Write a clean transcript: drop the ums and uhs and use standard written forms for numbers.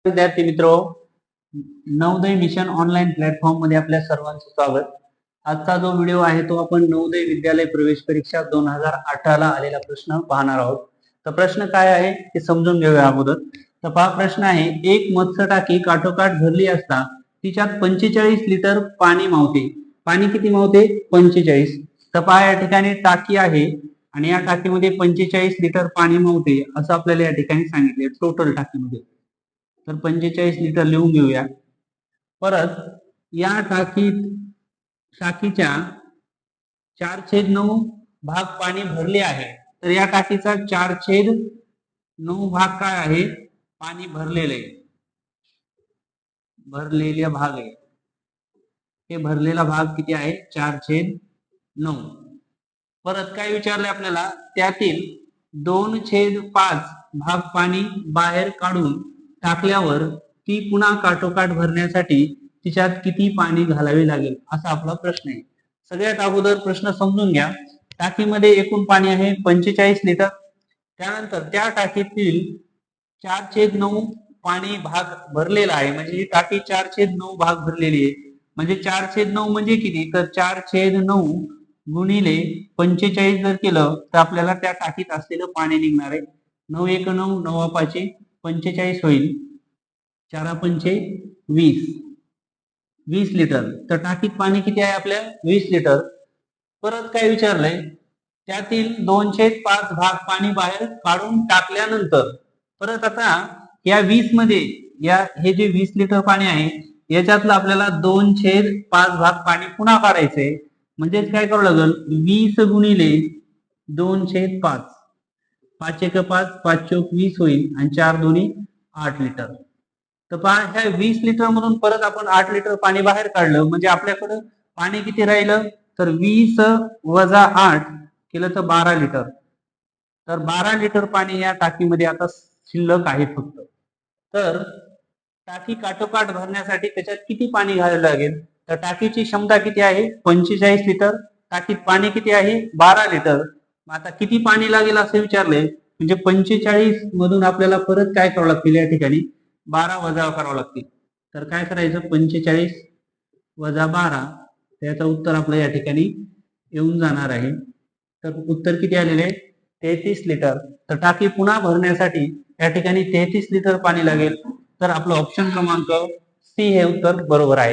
विद्यार्थी मित्रो, Navodaya mission online platform मध्ये आपल्या सर्वांचं स्वागत. आजचा जो व्हिडिओ आहे तो आपण नवोदय विद्यालय प्रवेश परीक्षा 2018 ला आलेला प्रश्न पाहणार आहोत. तर प्रश्न काय आहे ते समजून घेऊया अगोदर. तर पहा, प्रश्न आहे, एक मत्स्य टाकी काठोकाठ भरली असता तिच्यात 45 लिटर पाणी मावते. पाणी किती मावते? 45. तर पहा, या ठिकाणी टाकी आहे आणि या टाकीमध्ये 45 लिटर पाणी मावते असं आपल्याला या ठिकाणी सांगितले टोटल टाकीमध्ये. तर 45 लिटर लिहून घेऊया. परत या टाकीच्या 4/9 भाग पाणी भरले आहे. तर या टाकीचा 4/9 भाग काय आहे? पाणी भरलेले भाग आहे. हे भरलेला भाग किती आहे? 4/9. परत काय विचारले आपल्याला? त्यातील 2/5 भाग पाणी बाहेर काढून टाकल्यावर ती पुन्हा काठोकाठ भरण्यासाठी तिच्यात किती पाणी घालावे लागेल असा आपला प्रश्न आहे. सगळ्यात अगोदर प्रश्न समजून घ्या. टाकीमध्ये एकूण पाणी आहे 45 लिटर. त्यानंतर त्या टाकीतील 4/9 पाणी भाग भरलेला आहे. म्हणजे ही टाकी 4/9 भाग भरलेली आहे. म्हणजे 4/9 म्हणजे किती? तर 4/9 गुणिले 45 जर केलं तर आपल्याला त्या टाकीत असलेलं पाणी निघणार आहे. 9 1 9, 9 5 45 होईल. 4 5 20 लिटर. तर टाकीत पाणी किती आहे आपल्या? 20 लिटर. परत काय विचारलंय? त्यातील 2/5 भाग पाणी बाहेर काढून टाकल्यानंतर. परत आता या 20 मध्ये हे जे 20 लिटर पाणी आहे याच्यातलं आपल्याला 2/5 भाग पाणी पुन्हा काढायचंय. म्हणजेच काय करावं लागेल? 20 गुणिले 2/5. 5 1 5, 5 चोक 20 होईल आणि 4 दोन्ही 8 लिटर. तर पहा, ह्या 20 लिटर मधून परत आपण 8 लिटर पाणी बाहेर काढलं म्हणजे आपल्याकडं पाणी किती राहिलं? तर 20 वजा 8 केलं तर 12 लिटर. तर 12 लिटर पाणी या टाकीमध्ये आता शिल्लक आहे फक्त. तर टाकी काठोकाठ भरण्यासाठी त्याच्यात किती पाणी घालायला लागेल? तर टाकीची क्षमता किती आहे? 45 लिटर. टाकीत पाणी किती आहे? 12 लिटर. आता किती पाणी लागेल असं विचारलंय. म्हणजे 45 मधून आपल्याला परत काय करावं लागतील? या ठिकाणी 12 वजा करावं लागतील. तर काय करायचं? 45 वजा 12. त्याचं उत्तर आपलं या ठिकाणी येऊन जाणार आहे. तर उत्तर किती आलेले आहे? 33 लिटर. तर टाकी पुन्हा भरण्यासाठी या ठिकाणी 33 लिटर पाणी लागेल. तर आपलं ऑप्शन क्रमांक सी हे उत्तर बरोबर आहे.